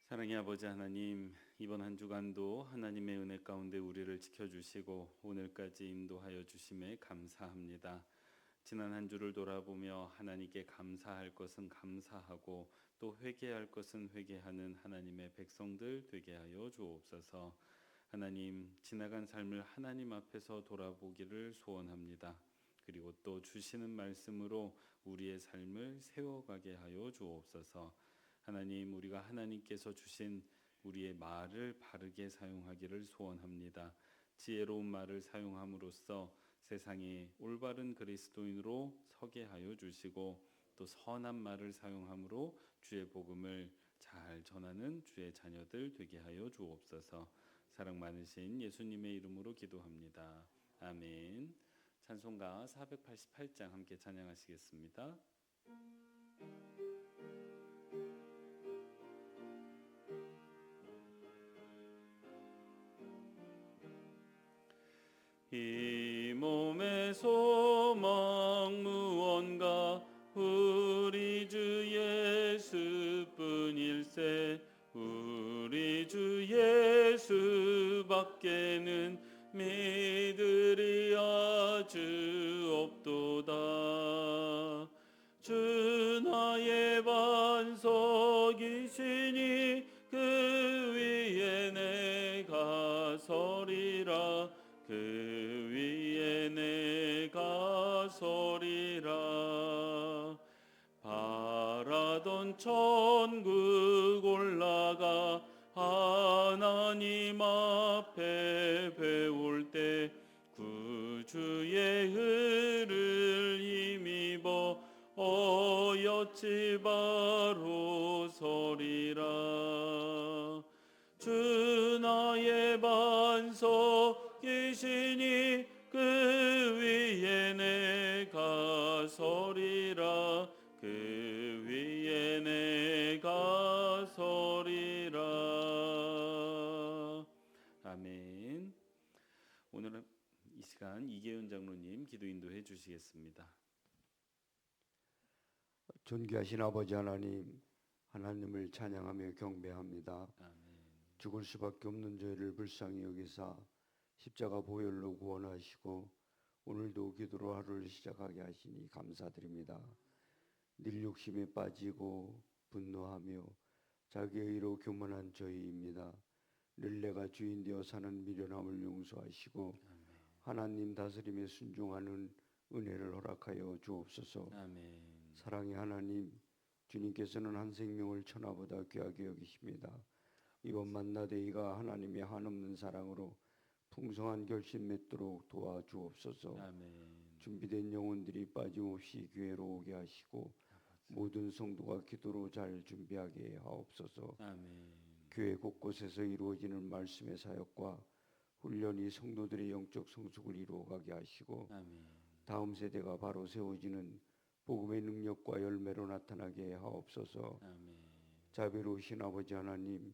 사랑의 아버지 하나님, 이번 한 주간도 하나님의 은혜 가운데 우리를 지켜주시고 오늘까지 인도하여 주심에 감사합니다. 지난 한 주를 돌아보며 하나님께 감사할 것은 감사하고 또 회개할 것은 회개하는 하나님의 백성들 되게 하여 주옵소서. 하나님, 지나간 삶을 하나님 앞에서 돌아보기를 소원합니다. 그리고 또 주시는 말씀으로 우리의 삶을 세워가게 하여 주옵소서. 하나님, 우리가 하나님께서 주신 우리의 말을 바르게 사용하기를 소원합니다. 지혜로운 말을 사용함으로써 세상에 올바른 그리스도인으로 서게 하여 주시고, 또 선한 말을 사용함으로 주의 복음을 잘 전하는 주의 자녀들 되게 하여 주옵소서. 사랑 많으신 예수님의 이름으로 기도합니다. 아멘. 찬송가 488장 함께 찬양하시겠습니다. 이 몸의 소망 무언가 우리 주 예수뿐일세. 우리 주 예수밖에는 믿으리 아주 없도다. 주 나의 반석이시니 그 위에 내가 서리라. 그 위에 내가 서리라. 바라던 천국 올라가 하나님 앞에 배울 때 구주의 의를 힘입어 어여지 바로 서리라. 주 나의 반석이시니 그 위에 내가 서리라. 그 위에 내가 서리라. 아멘. 오늘은 이 시간 이계윤 장로님 기도 인도해 주시겠습니다. 존귀하신 아버지 하나님, 하나님을 찬양하며 경배합니다. 아멘. 죽을 수밖에 없는 저희를 불쌍히 여기사 십자가 보혈로 구원하시고 오늘도 기도로 하루를 시작하게 하시니 감사드립니다. 늘 욕심에 빠지고 분노하며 자기의 의로 교만한 저희입니다. 늘 내가 주인 되어 사는 미련함을 용서하시고 하나님 다스림에 순종하는 은혜를 허락하여 주옵소서. 아멘. 사랑의 하나님, 주님께서는 한 생명을 천하보다 귀하게 여기십니다. 이번 만나데이가 하나님의 한없는 사랑으로 풍성한 결심 맺도록 도와주옵소서. 아멘. 준비된 영혼들이 빠짐없이 교회로 오게 하시고 모든 성도가 기도로 잘 준비하게 하옵소서. 아멘. 교회 곳곳에서 이루어지는 말씀의 사역과 훈련이 성도들의 영적 성숙을 이루어가게 하시고 아멘. 다음 세대가 바로 세워지는 복음의 능력과 열매로 나타나게 하옵소서. 아멘. 자비로우신 아버지 하나님,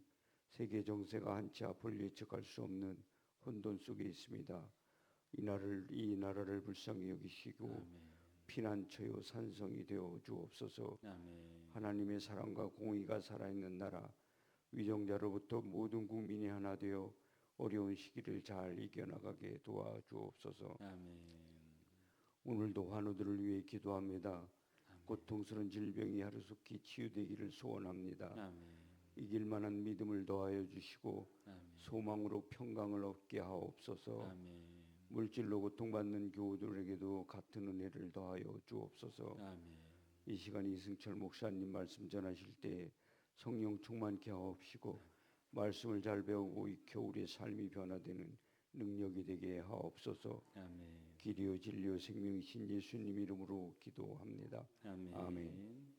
세계 정세가 한치 앞을 예측할 수 없는 혼돈 속에 있습니다. 이 나라를 불쌍히 여기시고 아멘. 피난처요 산성이 되어 주옵소서. 아멘. 하나님의 사랑과 공의가 살아있는 나라, 위정자로부터 모든 국민이 하나 되어 어려운 시기를 잘 이겨나가게 도와주옵소서. 아멘. 오늘도 환우들을 위해 기도합니다. 아멘. 고통스러운 질병이 하루속히 치유되기를 소원합니다. 아멘. 이길 만한 믿음을 더하여 주시고 아멘. 소망으로 평강을 얻게 하옵소서. 아멘. 물질로 고통받는 교우들에게도 같은 은혜를 더하여 주옵소서. 아멘. 이 시간 이승철 목사님 말씀 전하실 때 성령 충만케 하옵시고 말씀을 잘 배우고 익혀 우리의 삶이 변화되는 능력이 되게 하옵소서. 아멘. 길이요 진리요 생명이신 예수님 이름으로 기도합니다. 아멘. 아멘.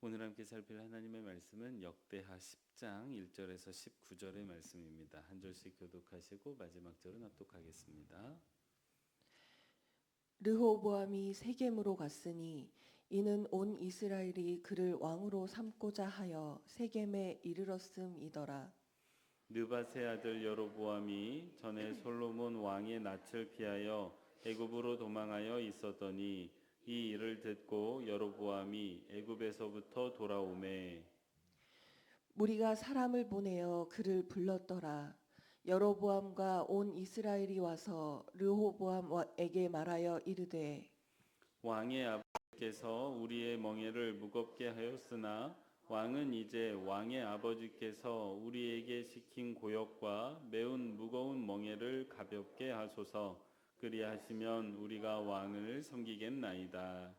오늘 함께 살필 하나님의 말씀은 역대하 10장 1절에서 19절의 말씀입니다. 한 절씩 교독하시고 마지막 절은 합독하겠습니다. 르호보암이 세겜으로 갔으니 이는 온 이스라엘이 그를 왕으로 삼고자 하여 세겜에 이르렀음이더라. 느밧의 아들 여로보암이 전에 솔로몬 왕의 낯을 피하여 애굽으로 도망하여 있었더니 이 일을 듣고 여로보암이 애굽에서부터 돌아오매 무리가 사람을 보내어 그를 불렀더라. 여로보암과 온 이스라엘이 와서 르호보암에게 말하여 이르되 왕의 아버지께서 우리의 멍에를 무겁게 하였으나 왕은 이제 왕의 아버지께서 우리에게 시킨 고역과 매운 무거운 멍에를 가볍게 하소서. 그리하시면 우리가 왕을 섬기겠나이다.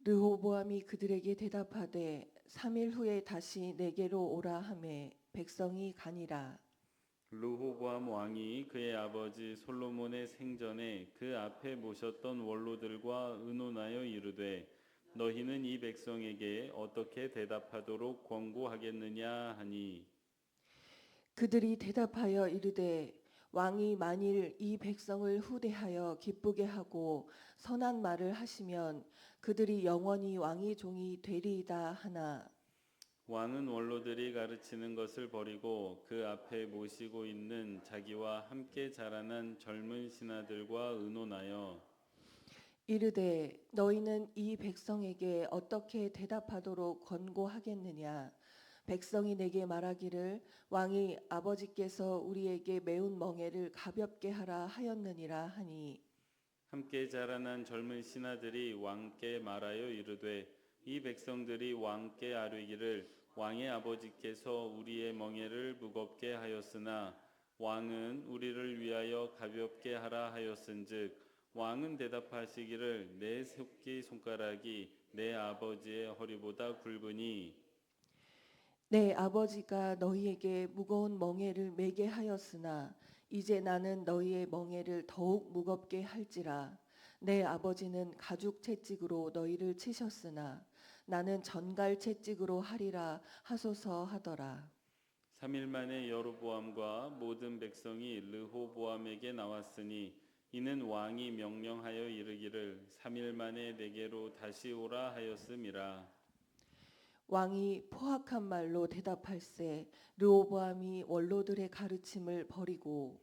르호보암이 그들에게 대답하되 3일 후에 다시 내게로 오라 하매 백성이 가니라. 르호보암 왕이 그의 아버지 솔로몬의 생전에 그 앞에 모셨던 원로들과 의논하여 이르되 너희는 이 백성에게 어떻게 대답하도록 권고하겠느냐 하니 그들이 대답하여 이르되 왕이 만일 이 백성을 후대하여 기쁘게 하고 선한 말을 하시면 그들이 영원히 왕의 종이 되리이다 하나 왕은 원로들이 가르치는 것을 버리고 그 앞에 모시고 있는 자기와 함께 자라난 젊은 신하들과 의논하여 이르되 너희는 이 백성에게 어떻게 대답하도록 권고하겠느냐 백성이 내게 말하기를 왕이 아버지께서 우리에게 매운 멍에를 가볍게 하라 하였느니라 하니 함께 자라난 젊은 신하들이 왕께 말하여 이르되 이 백성들이 왕께 아뢰기를 왕의 아버지께서 우리의 멍에를 무겁게 하였으나 왕은 우리를 위하여 가볍게 하라 하였은즉 왕은 대답하시기를 내 새끼 손가락이 내 아버지의 허리보다 굵으니 내 아버지가 너희에게 무거운 멍에를 매게 하였으나 이제 나는 너희의 멍에를 더욱 무겁게 할지라 내 아버지는 가죽 채찍으로 너희를 치셨으나 나는 전갈 채찍으로 하리라 하소서 하더라. 3일 만에 여로보암과 모든 백성이 르호보암에게 나왔으니 이는 왕이 명령하여 이르기를 3일 만에 내게로 다시 오라 하였음이라. 왕이 포악한 말로 대답할세 르호보암이 원로들의 가르침을 버리고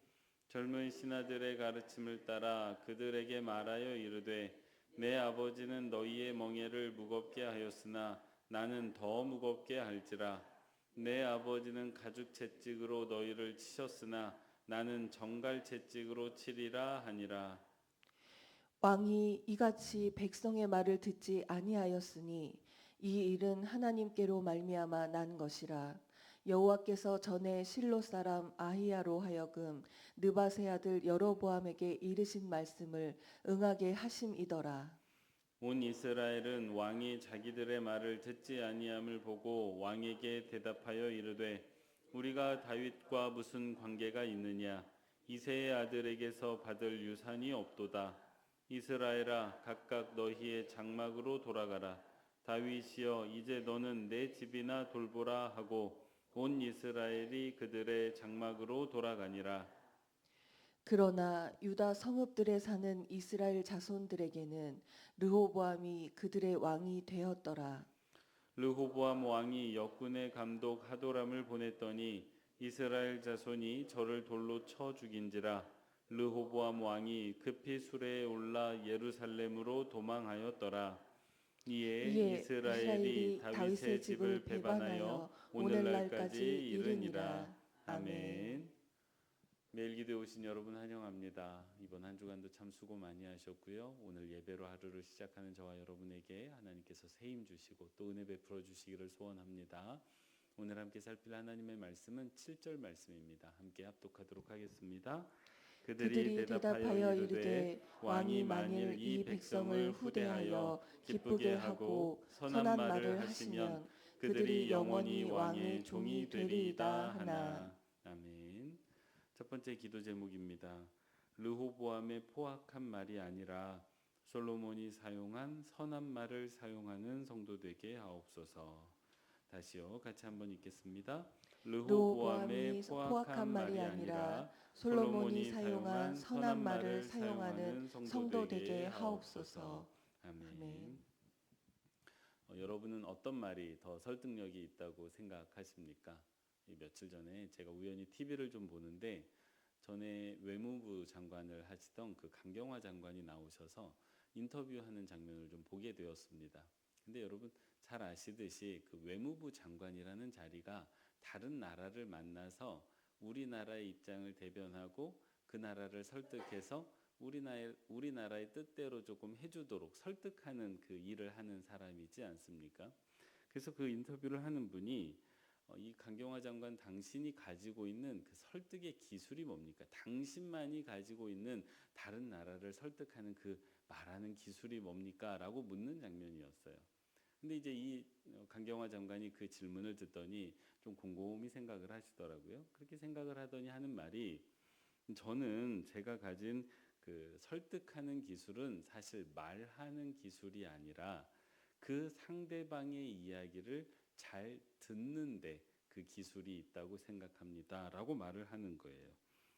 젊은 신하들의 가르침을 따라 그들에게 말하여 이르되 내 아버지는 너희의 멍에를 무겁게 하였으나 나는 더 무겁게 할지라. 내 아버지는 가죽 채찍으로 너희를 치셨으나 나는 정갈 채찍으로 치리라 하니라. 왕이 이같이 백성의 말을 듣지 아니하였으니 이 일은 하나님께로 말미암아 난 것이라. 여호와께서 전에 실로 사람 아히야로 하여금 느바세 아들 여로보암에게 이르신 말씀을 응하게 하심이더라. 온 이스라엘은 왕이 자기들의 말을 듣지 아니함을 보고 왕에게 대답하여 이르되 우리가 다윗과 무슨 관계가 있느냐 이새의 아들에게서 받을 유산이 없도다. 이스라엘아 각각 너희의 장막으로 돌아가라. 다윗이여 이제 너는 내 집이나 돌보라 하고 온 이스라엘이 그들의 장막으로 돌아가니라. 그러나 유다 성읍들에 사는 이스라엘 자손들에게는 르호보암이 그들의 왕이 되었더라. 르호보암 왕이 역군의 감독 하도람을 보냈더니 이스라엘 자손이 저를 돌로 쳐 죽인지라. 르호보암 왕이 급히 수레에 올라 예루살렘으로 도망하였더라. 이에 이스라엘이 다윗의 집을 배반하여 오늘날까지 이르니라. 아멘. 매일 기도에 오신 여러분 환영합니다. 이번 한 주간도 참 수고 많이 하셨고요. 오늘 예배로 하루를 시작하는 저와 여러분에게 하나님께서 새 힘 주시고 또 은혜 베풀어 주시기를 소원합니다. 오늘 함께 살필 하나님의 말씀은 7절 말씀입니다. 함께 합독하도록 하겠습니다. 그들이 대답하여 이르되 왕이 만일 이 백성을 후대하여 기쁘게 하고 선한 말을 하시면 그들이 영원히 왕의 종이 되리이다 하나. 아멘. 첫 번째 기도 제목입니다. 르호보암의 포악한 말이 아니라 솔로몬이 사용한 선한 말을 사용하는 성도 되게 하옵소서. 다시요. 같이 한번 읽겠습니다. 르호보암의 포악한 말이 아니라 솔로몬이 사용한 선한 말을 사용하는 성도 되게 하옵소서. 아멘. 여러분은 어떤 말이 더 설득력이 있다고 생각하십니까? 며칠 전에 제가 우연히 TV를 좀 보는데 전에 외무부 장관을 하시던 그 강경화 장관이 나오셔서 인터뷰하는 장면을 좀 보게 되었습니다. 근데 여러분 잘 아시듯이 그 외무부 장관이라는 자리가 다른 나라를 만나서 우리나라의 입장을 대변하고 그 나라를 설득해서 우리나라의 뜻대로 조금 해주도록 설득하는 그 일을 하는 사람이지 않습니까? 그래서 그 인터뷰를 하는 분이 이 강경화 장관 당신이 가지고 있는 그 설득의 기술이 뭡니까? 당신만이 가지고 있는 다른 나라를 설득하는 그 말하는 기술이 뭡니까? 라고 묻는 장면이었어요. 근데 이제 이 강경화 장관이 그 질문을 듣더니 좀 곰곰이 생각을 하시더라고요. 그렇게 생각을 하더니 하는 말이 저는 제가 가진 그 설득하는 기술은 사실 말하는 기술이 아니라 그 상대방의 이야기를 잘 듣는데 그 기술이 있다고 생각합니다라고 말을 하는 거예요.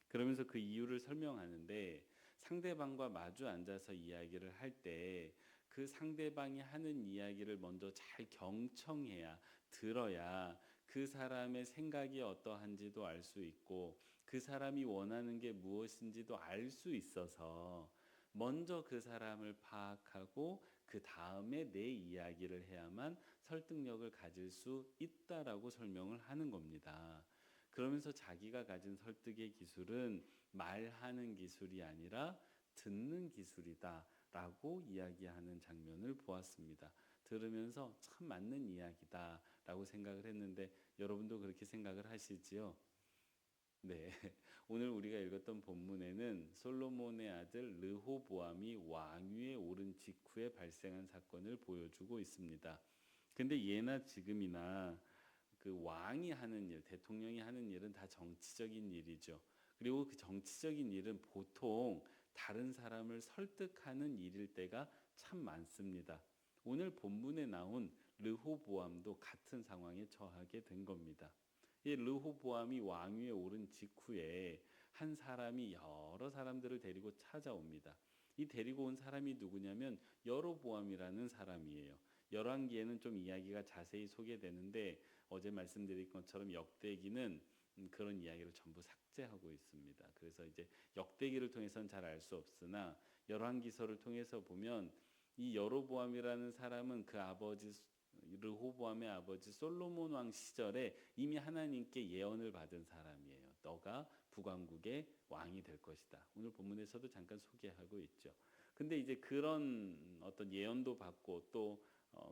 그러면서 그 이유를 설명하는데 상대방과 마주 앉아서 이야기를 할 때 그 상대방이 하는 이야기를 먼저 잘 경청해야 들어야 그 사람의 생각이 어떠한지도 알 수 있고 그 사람이 원하는 게 무엇인지도 알 수 있어서 먼저 그 사람을 파악하고 그 다음에 내 이야기를 해야만 설득력을 가질 수 있다라고 설명을 하는 겁니다. 그러면서 자기가 가진 설득의 기술은 말하는 기술이 아니라 듣는 기술이다라고 이야기하는 장면을 보았습니다. 들으면서 참 맞는 이야기다라고 생각을 했는데 여러분도 그렇게 생각을 하시지요? 네, 오늘 우리가 읽었던 본문에는 솔로몬의 아들 르호보암이 왕위에 오른 직후에 발생한 사건을 보여주고 있습니다. 근데 예나 지금이나 그 왕이 하는 일, 대통령이 하는 일은 다 정치적인 일이죠. 그리고 그 정치적인 일은 보통 다른 사람을 설득하는 일일 때가 참 많습니다. 오늘 본문에 나온 르호보암도 같은 상황에 처하게 된 겁니다. 이 르호보암이 왕위에 오른 직후에 한 사람이 여러 사람들을 데리고 찾아옵니다. 이 데리고 온 사람이 누구냐면 여로보암이라는 사람이에요. 열왕기에는 좀 이야기가 자세히 소개되는데 어제 말씀드린 것처럼 역대기는 그런 이야기를 전부 삭제하고 있습니다. 그래서 이제 역대기를 통해서는 잘 알 수 없으나 열왕기서를 통해서 보면 이 여로보암이라는 사람은 그 아버지 르호보암의 아버지 솔로몬 왕 시절에 이미 하나님께 예언을 받은 사람이에요. 너가 북왕국의 왕이 될 것이다. 오늘 본문에서도 잠깐 소개하고 있죠. 근데 이제 그런 어떤 예언도 받고 또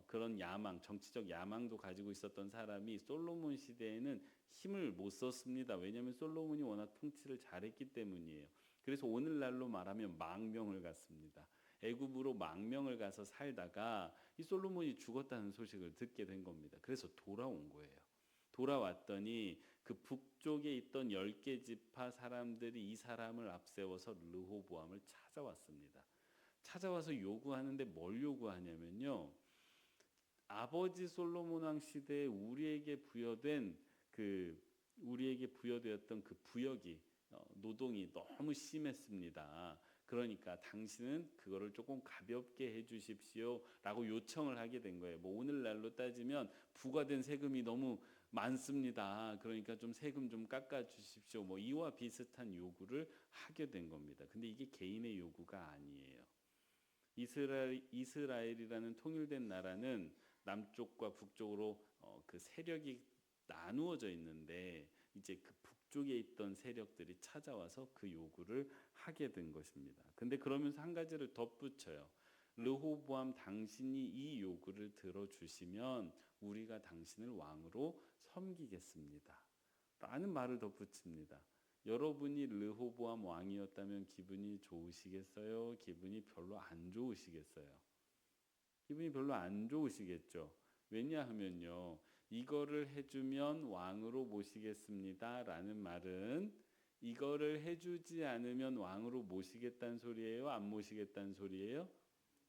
그런 야망, 정치적 야망도 가지고 있었던 사람이 솔로몬 시대에는 힘을 못 썼습니다. 왜냐하면 솔로몬이 워낙 통치를 잘했기 때문이에요. 그래서 오늘날로 말하면 망명을 갔습니다. 애굽으로 망명을 가서 살다가 이 솔로몬이 죽었다는 소식을 듣게 된 겁니다. 그래서 돌아온 거예요. 돌아왔더니 그 북쪽에 있던 10개 지파 사람들이 이 사람을 앞세워서 르호보암을 찾아왔습니다. 찾아와서 요구하는데 뭘 요구하냐면요. 아버지 솔로몬 왕 시대에 우리에게 부여되었던 그 부역이 노동이 너무 심했습니다. 그러니까 당신은 그거를 조금 가볍게 해주십시오라고 요청을 하게 된 거예요. 뭐 오늘날로 따지면 부과된 세금이 너무 많습니다. 그러니까 좀 세금 좀 깎아주십시오. 뭐 이와 비슷한 요구를 하게 된 겁니다. 근데 이게 개인의 요구가 아니에요. 이스라엘이라는 통일된 나라는 남쪽과 북쪽으로 그 세력이 나누어져 있는데 이제 그 북쪽에 있던 세력들이 찾아와서 그 요구를 하게 된 것입니다. 근데 그러면서 한 가지를 덧붙여요. 르호보암 당신이 이 요구를 들어주시면 우리가 당신을 왕으로 섬기겠습니다. 라는 말을 덧붙입니다. 여러분이 르호보암 왕이었다면 기분이 좋으시겠어요? 기분이 별로 안 좋으시겠어요? 기분이 별로 안 좋으시겠죠. 왜냐하면요. 이거를 해주면 왕으로 모시겠습니다. 라는 말은 이거를 해주지 않으면 왕으로 모시겠다는 소리예요? 안 모시겠다는 소리예요?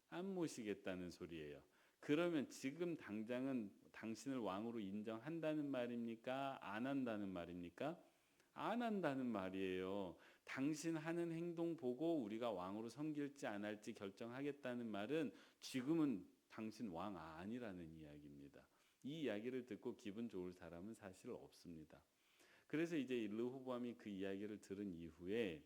안 모시겠다는 소리예요. 그러면 지금 당장은 당신을 왕으로 인정한다는 말입니까? 안 한다는 말입니까? 안 한다는 말이에요. 당신 하는 행동 보고 우리가 왕으로 섬길지 안 할지 결정하겠다는 말은 지금은 당신 왕 아니라는 이야기입니다. 이 이야기를 듣고 기분 좋을 사람은 사실 없습니다. 그래서 이제 르호보암이 그 이야기를 들은 이후에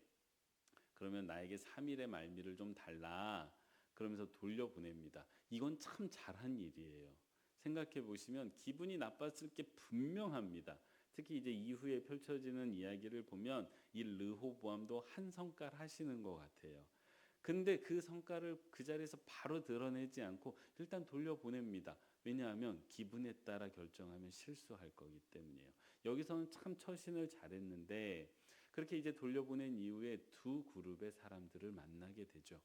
그러면 나에게 3일의 말미를 좀 달라. 그러면서 돌려보냅니다. 이건 참 잘한 일이에요. 생각해 보시면 기분이 나빴을 게 분명합니다. 특히 이제 이후에 펼쳐지는 이야기를 보면 이 르호보암도 한 성깔 하시는 것 같아요. 근데 그 성깔을 그 자리에서 바로 드러내지 않고 일단 돌려보냅니다. 왜냐하면 기분에 따라 결정하면 실수할 거기 때문이에요. 여기서는 참 처신을 잘했는데 그렇게 이제 돌려보낸 이후에 두 그룹의 사람들을 만나게 되죠.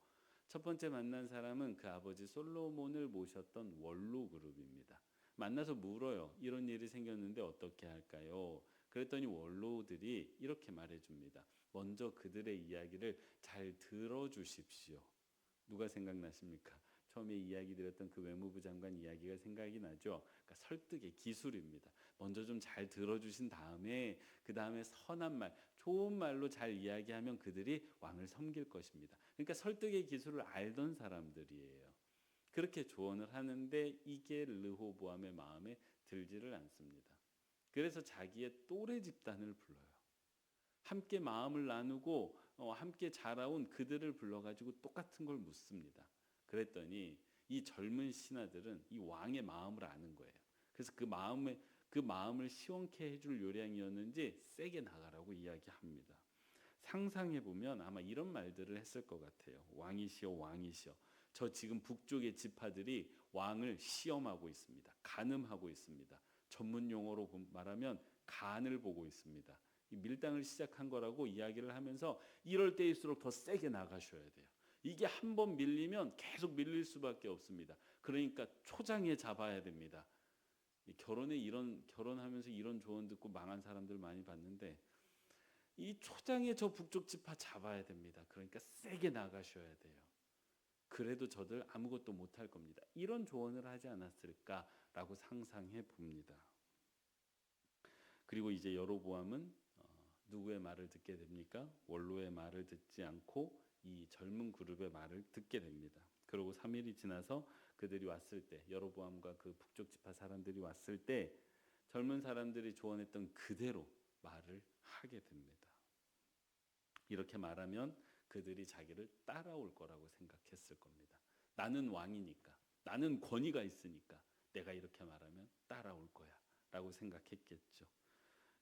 첫 번째 만난 사람은 그 아버지 솔로몬을 모셨던 원로 그룹입니다. 만나서 물어요. 이런 일이 생겼는데 어떻게 할까요? 그랬더니 원로들이 이렇게 말해줍니다. 먼저 그들의 이야기를 잘 들어주십시오. 누가 생각나십니까? 처음에 이야기 드렸던 그 외무부 장관 이야기가 생각이 나죠. 그러니까 설득의 기술입니다. 먼저 좀 잘 들어주신 다음에 그 다음에 선한 말, 좋은 말로 잘 이야기하면 그들이 왕을 섬길 것입니다. 그러니까 설득의 기술을 알던 사람들이에요. 그렇게 조언을 하는데 이게 르호보암의 마음에 들지를 않습니다. 그래서 자기의 또래 집단을 불러요. 함께 마음을 나누고 함께 자라온 그들을 불러가지고 똑같은 걸 묻습니다. 그랬더니 이 젊은 신하들은 이 왕의 마음을 아는 거예요. 그래서 그 마음을 시원케 해줄 요량이었는지 세게 나가라고 이야기합니다. 상상해 보면 아마 이런 말들을 했을 것 같아요. 왕이시여, 왕이시여. 저 지금 북쪽의 지파들이 왕을 시험하고 있습니다. 간음하고 있습니다. 전문 용어로 말하면 간을 보고 있습니다. 이 밀당을 시작한 거라고 이야기를 하면서 이럴 때일수록 더 세게 나가셔야 돼요. 이게 한 번 밀리면 계속 밀릴 수밖에 없습니다. 그러니까 초장에 잡아야 됩니다. 결혼하면서 이런 조언 듣고 망한 사람들 많이 봤는데 이 초장에 저 북쪽 지파 잡아야 됩니다. 그러니까 세게 나가셔야 돼요. 그래도 저들 아무것도 못할 겁니다. 이런 조언을 하지 않았을까라고 상상해 봅니다. 그리고 이제 여로보암은 누구의 말을 듣게 됩니까? 원로의 말을 듣지 않고 이 젊은 그룹의 말을 듣게 됩니다. 그리고 3일이 지나서 그들이 왔을 때 여로보암과 그 북쪽 지파 사람들이 왔을 때 젊은 사람들이 조언했던 그대로 말을 하게 됩니다. 이렇게 말하면 그들이 자기를 따라올 거라고 생각했을 겁니다. 나는 왕이니까, 나는 권위가 있으니까 내가 이렇게 말하면 따라올 거야 라고 생각했겠죠.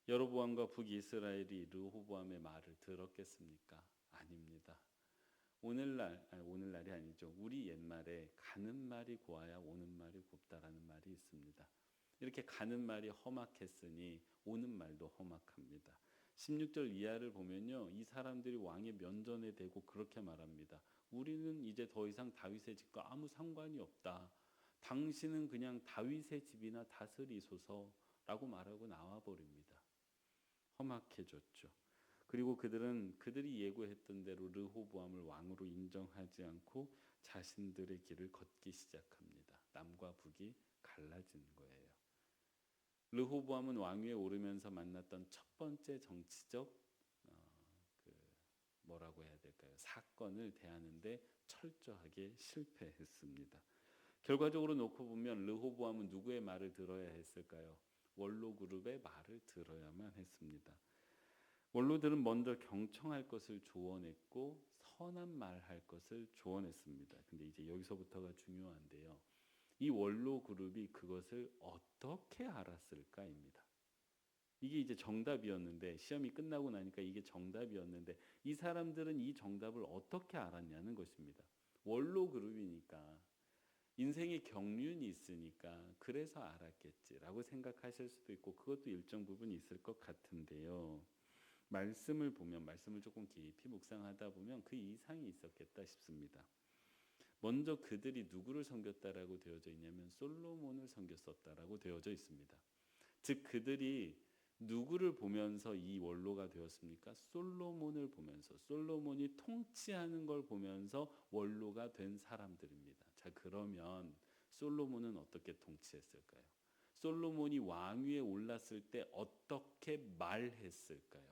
여로보암과 북이스라엘이 르호보암의 말을 들었겠습니까? 아닙니다. 오늘날이 아니죠. 우리 옛말에 가는 말이 고와야 오는 말이 곱다라는 말이 있습니다. 이렇게 가는 말이 험악했으니 오는 말도 험악합니다. 16절 이하를 보면요. 이 사람들이 왕의 면전에 대고 그렇게 말합니다. 우리는 이제 더 이상 다윗의 집과 아무 상관이 없다. 당신은 그냥 다윗의 집이나 다스리소서라고 말하고 나와버립니다. 험악해졌죠. 그리고 그들이 예고했던 대로 르호보암을 왕으로 인정하지 않고 자신들의 길을 걷기 시작합니다. 남과 북이 갈라진 거예요. 르호보암은 왕위에 오르면서 만났던 첫 번째 정치적 뭐라고 해야 될까요? 사건을 대하는데 철저하게 실패했습니다. 결과적으로 놓고 보면 르호보암은 누구의 말을 들어야 했을까요? 원로 그룹의 말을 들어야만 했습니다. 원로들은 먼저 경청할 것을 조언했고 선한 말할 것을 조언했습니다. 근데 이제 여기서부터가 중요한데요. 이 원로 그룹이 그것을 어떻게 알았을까입니다. 이게 이제 정답이었는데 시험이 끝나고 나니까 이게 정답이었는데 이 사람들은 이 정답을 어떻게 알았냐는 것입니다. 원로 그룹이니까 인생의 경륜이 있으니까 그래서 알았겠지라고 생각하실 수도 있고 그것도 일정 부분 있을 것 같은데요. 말씀을 조금 깊이 묵상하다 보면 그 이상이 있었겠다 싶습니다. 먼저 그들이 누구를 섬겼다라고 되어져 있냐면 솔로몬을 섬겼었다라고 되어져 있습니다. 즉 그들이 누구를 보면서 이 원로가 되었습니까? 솔로몬을 보면서 솔로몬이 통치하는 걸 보면서 원로가 된 사람들입니다. 자, 그러면 솔로몬은 어떻게 통치했을까요? 솔로몬이 왕위에 올랐을 때 어떻게 말했을까요?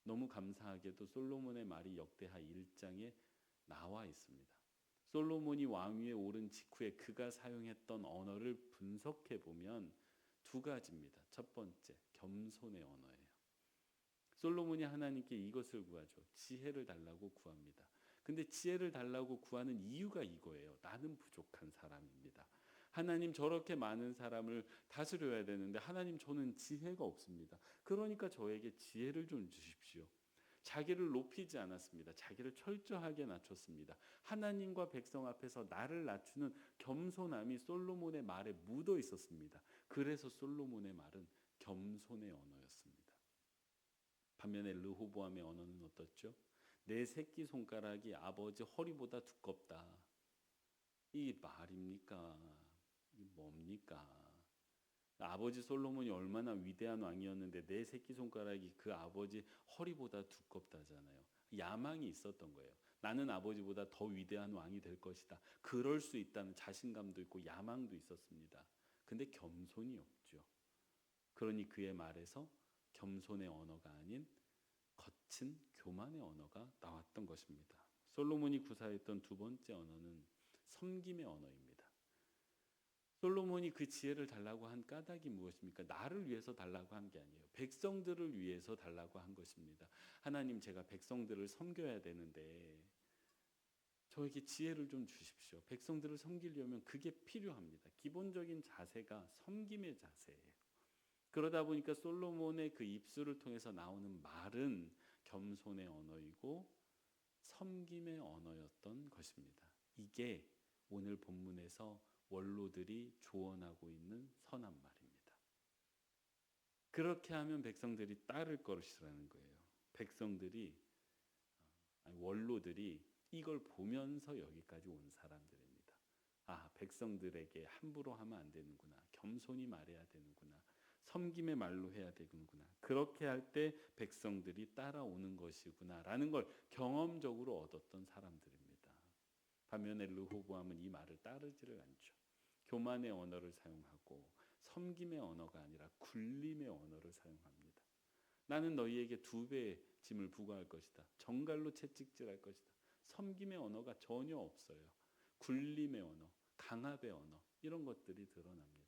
너무 감사하게도 솔로몬의 말이 역대하 1장에 나와 있습니다. 솔로몬이 왕위에 오른 직후에 그가 사용했던 언어를 분석해 보면 두 가지입니다. 첫 번째, 겸손의 언어예요. 솔로몬이 하나님께 이것을 구하죠. 지혜를 달라고 구합니다. 근데 지혜를 달라고 구하는 이유가 이거예요. 나는 부족한 사람입니다. 하나님 저렇게 많은 사람을 다스려야 되는데 하나님 저는 지혜가 없습니다. 그러니까 저에게 지혜를 좀 주십시오. 자기를 높이지 않았습니다. 자기를 철저하게 낮췄습니다. 하나님과 백성 앞에서 나를 낮추는 겸손함이 솔로몬의 말에 묻어 있었습니다. 그래서 솔로몬의 말은 겸손의 언어였습니다. 반면에 르호보암의 언어는 어떻죠? 내 새끼손가락이 아버지 허리보다 두껍다. 이 말입니까? 이 뭡니까? 아버지 솔로몬이 얼마나 위대한 왕이었는데 내 새끼손가락이 그 아버지 허리보다 두껍다잖아요. 야망이 있었던 거예요. 나는 아버지보다 더 위대한 왕이 될 것이다. 그럴 수 있다는 자신감도 있고 야망도 있었습니다. 근데 겸손이 없죠. 그러니 그의 말에서 겸손의 언어가 아닌 거친 교만의 언어가 나왔던 것입니다. 솔로몬이 구사했던 두 번째 언어는 섬김의 언어입니다. 솔로몬이 그 지혜를 달라고 한 까닭이 무엇입니까? 나를 위해서 달라고 한 게 아니에요. 백성들을 위해서 달라고 한 것입니다. 하나님, 제가 백성들을 섬겨야 되는데 저에게 지혜를 좀 주십시오. 백성들을 섬기려면 그게 필요합니다. 기본적인 자세가 섬김의 자세예요. 그러다 보니까 솔로몬의 그 입술을 통해서 나오는 말은 겸손의 언어이고 섬김의 언어였던 것입니다. 이게 오늘 본문에서 원로들이 조언하고 있는 선한 말입니다. 그렇게 하면 백성들이 따를 것이라는 거예요. 원로들이 이걸 보면서 여기까지 온 사람들입니다. 아, 백성들에게 함부로 하면 안 되는구나. 겸손히 말해야 되는구나. 섬김의 말로 해야 되는구나. 그렇게 할 때 백성들이 따라오는 것이구나라는 걸 경험적으로 얻었던 사람들입니다. 반면에 르호보암은 이 말을 따르지를 않죠. 교만의 언어를 사용하고 섬김의 언어가 아니라 굴림의 언어를 사용합니다. 나는 너희에게 2배의 짐을 부과할 것이다. 정갈로 채찍질할 것이다. 섬김의 언어가 전혀 없어요. 굴림의 언어, 강압의 언어 이런 것들이 드러납니다.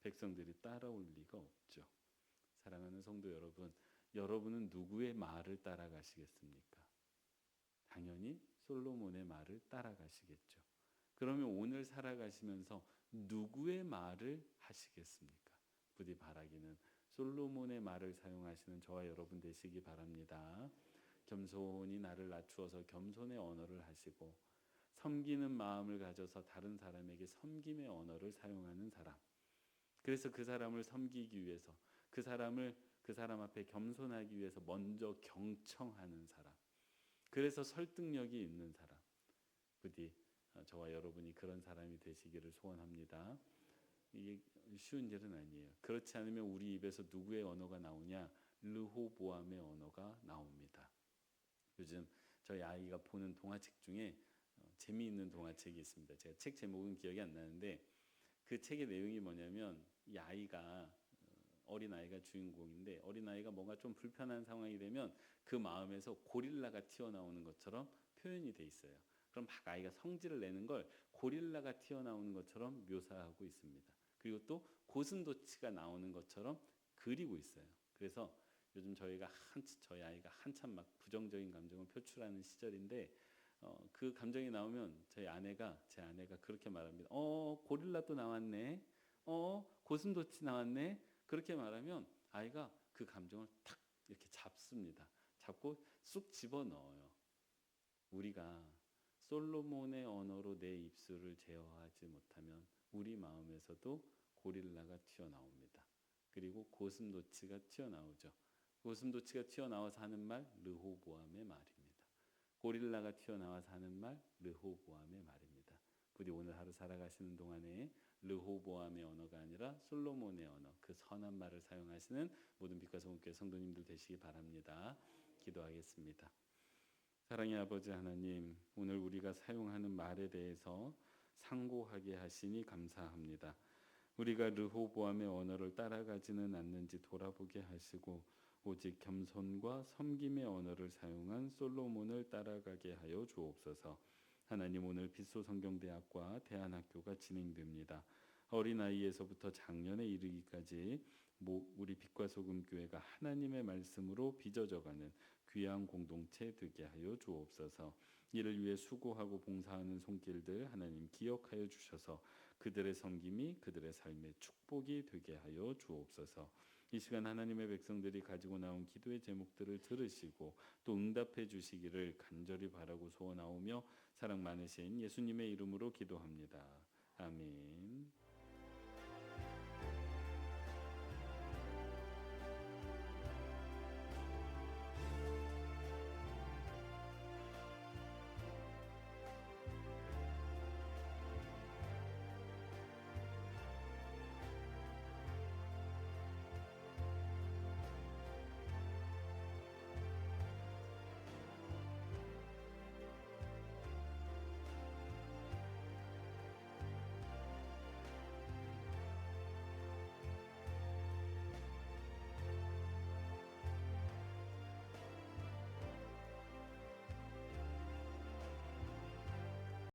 백성들이 따라올 리가 없죠. 사랑하는 성도 여러분, 여러분은 누구의 말을 따라가시겠습니까? 당연히 솔로몬의 말을 따라가시겠죠. 그러면 오늘 살아가시면서 누구의 말을 하시겠습니까? 부디 바라기는 솔로몬의 말을 사용하시는 저와 여러분 되시기 바랍니다. 겸손히 나를 낮추어서 겸손의 언어를 하시고 섬기는 마음을 가져서 다른 사람에게 섬김의 언어를 사용하는 사람. 그래서 그 사람을 섬기기 위해서 그 사람 앞에 겸손하기 위해서 먼저 경청하는 사람. 그래서 설득력이 있는 사람. 부디 저와 여러분이 그런 사람이 되시기를 소원합니다. 이게 쉬운 일은 아니에요. 그렇지 않으면 우리 입에서 누구의 언어가 나오냐? 르호보암의 언어가 나옵니다. 요즘 저희 아이가 보는 동화책 중에 재미있는 동화책이 있습니다. 제가 책 제목은 기억이 안 나는데 그 책의 내용이 뭐냐면 이 아이가 어린아이가 주인공인데 어린아이가 뭔가 좀 불편한 상황이 되면 그 마음에서 고릴라가 튀어나오는 것처럼 표현이 돼 있어요. 그럼 막 아이가 성질을 내는 걸 고릴라가 튀어나오는 것처럼 묘사하고 있습니다. 그리고 또 고슴도치가 나오는 것처럼 그리고 있어요. 그래서 요즘 저희 아이가 한참 막 부정적인 감정을 표출하는 시절인데 그 감정이 나오면 제 아내가 그렇게 말합니다. 고릴라 또 나왔네. 고슴도치 나왔네. 그렇게 말하면 아이가 그 감정을 탁 이렇게 잡습니다. 잡고 쑥 집어넣어요. 우리가 솔로몬의 언어로 내 입술을 제어하지 못하면 우리 마음에서도 고릴라가 튀어나옵니다. 그리고 고슴도치가 튀어나오죠. 고슴도치가 튀어나와서 하는 말 르호보암의 말입니다. 고릴라가 튀어나와서 하는 말 르호보암의 말입니다. 부디 오늘 하루 살아가시는 동안에 르호보암의 언어가 아니라 솔로몬의 언어, 그 선한 말을 사용하시는 모든 빛과 소금교회 성도님들 되시기 바랍니다. 기도하겠습니다. 사랑의 아버지 하나님, 오늘 우리가 사용하는 말에 대해서 상고하게 하시니 감사합니다. 우리가 르호보암의 언어를 따라가지는 않는지 돌아보게 하시고 오직 겸손과 섬김의 언어를 사용한 솔로몬을 따라가게 하여 주옵소서. 하나님, 오늘 빛소성경대학과 대안학교가 진행됩니다. 어린아이에서부터 장년에 이르기까지 우리 빛과 소금 교회가 하나님의 말씀으로 빚어져가는 귀한 공동체 되게 하여 주옵소서. 이를 위해 수고하고 봉사하는 손길들 하나님 기억하여 주셔서 그들의 섬김이 그들의 삶의 축복이 되게 하여 주옵소서. 이 시간 하나님의 백성들이 가지고 나온 기도의 제목들을 들으시고 또 응답해 주시기를 간절히 바라고 소원하오며 사랑 많으신 예수님의 이름으로 기도합니다. 아멘.